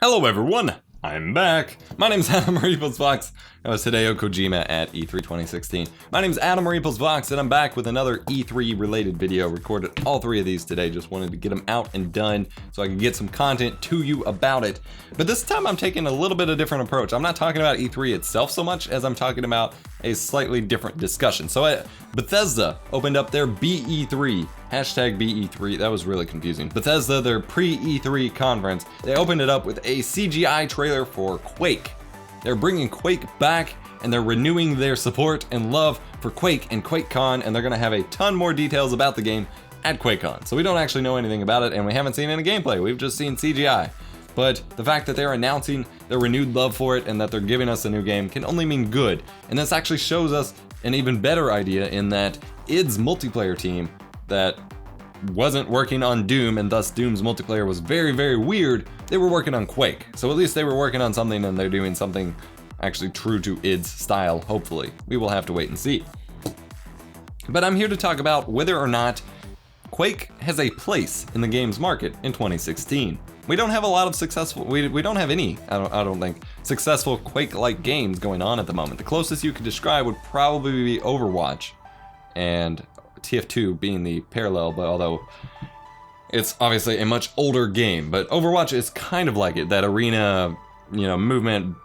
Hello everyone, I'm back. My name's Adam Fox. I was Hideo Kojima at E3 2016. My name's Adam Fox, and I'm back with another E3 related video. Recorded all three of these today, just wanted to get them out and done so I could get some content to you about it. But this time I'm taking a little bit of a different approach. I'm not talking about E3 itself so much as I'm talking about a slightly different discussion. So Bethesda opened up their BE3, hashtag BE3, that was really confusing. Bethesda, their pre-E3 conference, they opened it up with a CGI trailer for Quake. They're bringing Quake back, and they're renewing their support and love for Quake and QuakeCon, and they're gonna have a ton more details about the game at QuakeCon. So we don't actually know anything about it, and we haven't seen any gameplay, we've just seen CGI. But the fact that they're announcing their renewed love for it and that they're giving us a new game can only mean good. And this actually shows us an even better idea in that id's multiplayer team that wasn't working on Doom, and thus Doom's multiplayer was very, very weird, they were working on Quake. So at least they were working on something, and they're doing something actually true to id's style, hopefully. We will have to wait and see. But I'm here to talk about whether or not Quake has a place in the games market in 2016. We don't have a lot of successful, we don't have any, I don't think, successful Quake-like games going on at the moment. The closest you could describe would probably be Overwatch, and TF2 being the parallel, but although it's obviously a much older game, but Overwatch is kind of like it, that arena, movement,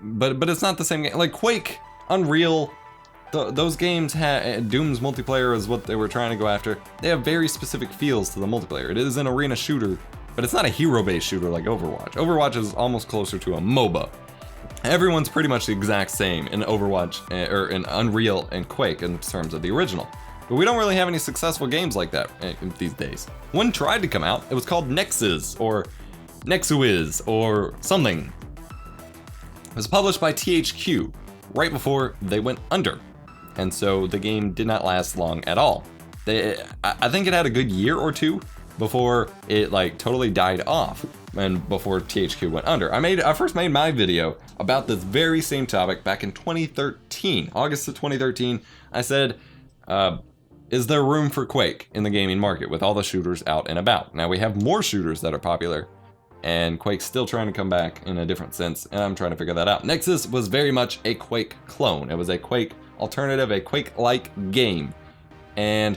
but it's not the same game. Like Quake, Unreal, those games Doom's multiplayer is what they were trying to go after. They have very specific feels to the multiplayer. It is an arena shooter, but it's not a hero-based shooter like Overwatch. Overwatch is almost closer to a MOBA. Everyone's pretty much the exact same in Overwatch, or in Unreal and Quake in terms of the original. But we don't really have any successful games like that these days. One tried to come out, it was called Nexus, or Nexuiz, or something. It was published by THQ right before they went under. And so the game did not last long at all. I think it had a good year or two before it totally died off, and before THQ went under. I first made my video about this very same topic back in 2013, August of 2013. I said, is there room for Quake in the gaming market with all the shooters out and about? Now we have more shooters that are popular, and Quake's still trying to come back in a different sense, and I'm trying to figure that out. Nexus was very much a Quake clone. It was a Quake alternative, a Quake-like game, and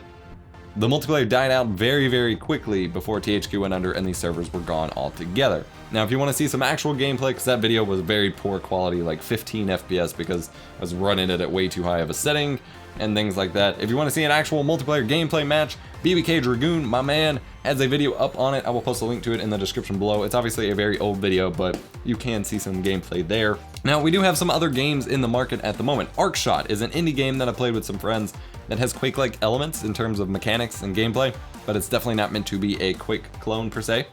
the multiplayer died out very, very quickly before THQ went under and these servers were gone altogether. Now, if you want to see some actual gameplay, because that video was very poor quality, like 15 FPS, because I was running it at way too high of a setting, and things like that. If you want to see an actual multiplayer gameplay match, BBK Dragoon, my man, has a video up on it. I will post a link to it in the description below. It's obviously a very old video, but you can see some gameplay there. Now, we do have some other games in the market at the moment. Arcshot is an indie game that I played with some friends that has Quake-like elements in terms of mechanics and gameplay, but it's definitely not meant to be a Quake clone per se.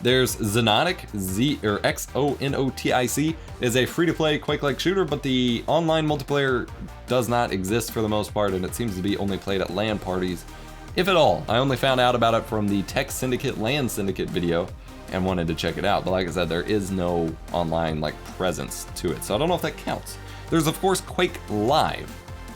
There's Xonotic, Xonotic, is a free-to-play Quake-like shooter, but the online multiplayer does not exist for the most part, and it seems to be only played at LAN parties, if at all. I only found out about it from the Tech Syndicate LAN Syndicate video and wanted to check it out, but like I said, there is no online presence to it, so I don't know if that counts. There's of course Quake Live,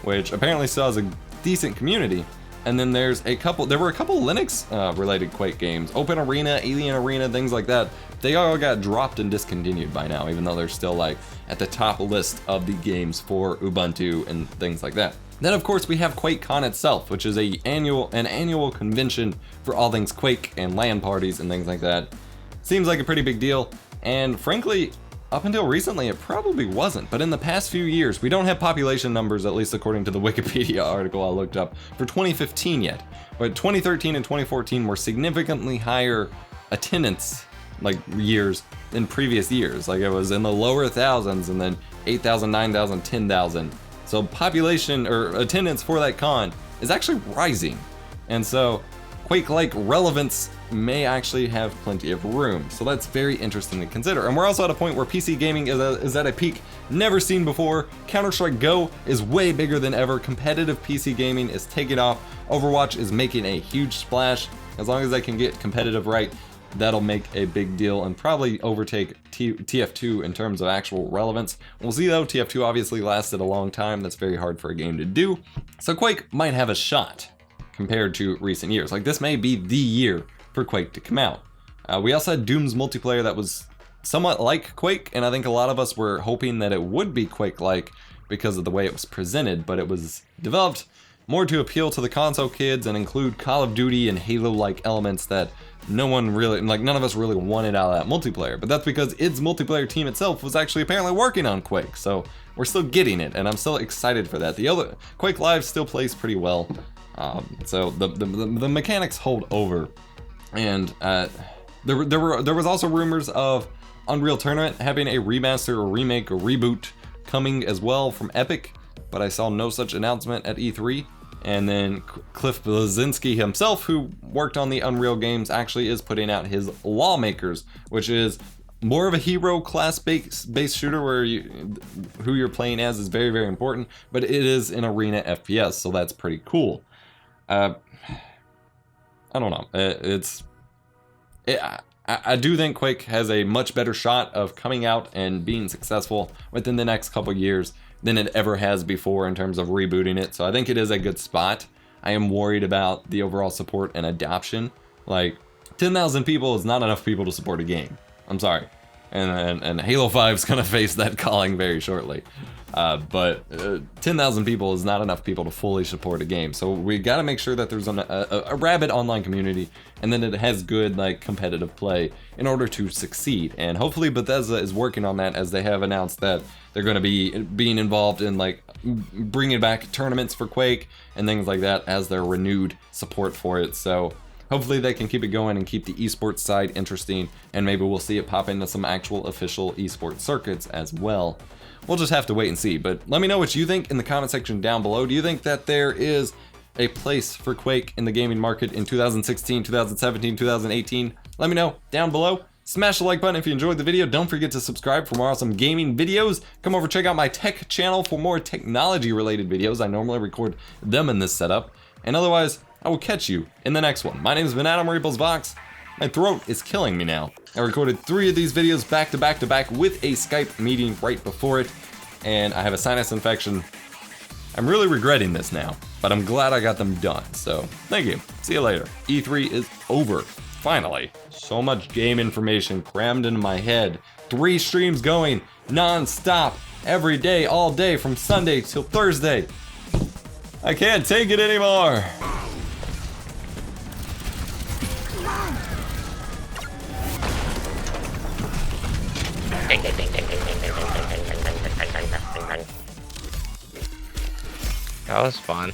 which apparently still has a decent community. And then there were a couple Linux related Quake games, Open Arena, Alien Arena, things like that. They all got dropped and discontinued by now, even though they're still at the top list of the games for Ubuntu and things like that. Then of course we have QuakeCon itself, which is an annual convention for all things Quake and LAN parties and things like that. Seems like a pretty big deal, and frankly, up until recently, it probably wasn't, but in the past few years, we don't have population numbers, at least according to the Wikipedia article I looked up, for 2015 yet. But 2013 and 2014 were significantly higher attendance, years than previous years. It was in the lower thousands, and then 8,000, 9,000, 10,000. So population, or attendance for that con, is actually rising. And so, Quake-like relevance may actually have plenty of room, so that's very interesting to consider. And we're also at a point where PC gaming is at a peak never seen before. Counter-Strike Go is way bigger than ever. Competitive PC gaming is taking off. Overwatch is making a huge splash. As long as they can get competitive right, that'll make a big deal and probably overtake TF2 in terms of actual relevance. We'll see though, TF2 obviously lasted a long time. That's very hard for a game to do. So Quake might have a shot compared to recent years. This may be the year for Quake to come out. We also had Doom's multiplayer that was somewhat like Quake, and I think a lot of us were hoping that it would be Quake-like because of the way it was presented, but it was developed more to appeal to the console kids and include Call of Duty and Halo-like elements that no one really, like none of us really wanted out of that multiplayer. But that's because its multiplayer team itself was actually apparently working on Quake, so we're still getting it, and I'm still excited for that. The other Quake Live still plays pretty well, so the mechanics hold over, and there was also rumors of Unreal Tournament having a remaster or remake or reboot coming as well from Epic, but I saw no such announcement at E3. And then Cliff Bleszinski himself, who worked on the Unreal games, actually is putting out his Lawmakers, which is more of a hero class based shooter where who you're playing as is very, very important, but it is an arena FPS, so that's pretty cool. I don't know. I do think Quake has a much better shot of coming out and being successful within the next couple years than it ever has before in terms of rebooting it. So I think it is a good spot. I am worried about the overall support and adoption. Like, 10,000 people is not enough people to support a game. I'm sorry. And Halo 5 is going to face that calling very shortly. But 10,000 people is not enough people to fully support a game. So we got to make sure that there's a rabid online community, and then it has good like competitive play in order to succeed. And hopefully Bethesda is working on that, as they have announced that they're going to be being involved in like bringing back tournaments for Quake and things like that as their renewed support for it. So hopefully they can keep it going and keep the esports side interesting, and maybe we'll see it pop into some actual official esports circuits as well. We'll just have to wait and see, but let me know what you think in the comment section down below. Do you think that there is a place for Quake in the gaming market in 2016, 2017, 2018? Let me know down below. Smash the like button if you enjoyed the video. Don't forget to subscribe for more awesome gaming videos. Come over, check out my tech channel for more technology related videos. I normally record them in this setup. And otherwise, I will catch you in the next one. My name has been Adam Vox. My throat is killing me now. I recorded 3 of these videos back to back to back with a Skype meeting right before it, and I have a sinus infection. I'm really regretting this now, but I'm glad I got them done, so thank you. See you later. E3 is over, finally. So much game information crammed into my head. 3 streams going non-stop every day, all day, from Sunday till Thursday. I can't take it anymore. That was fun.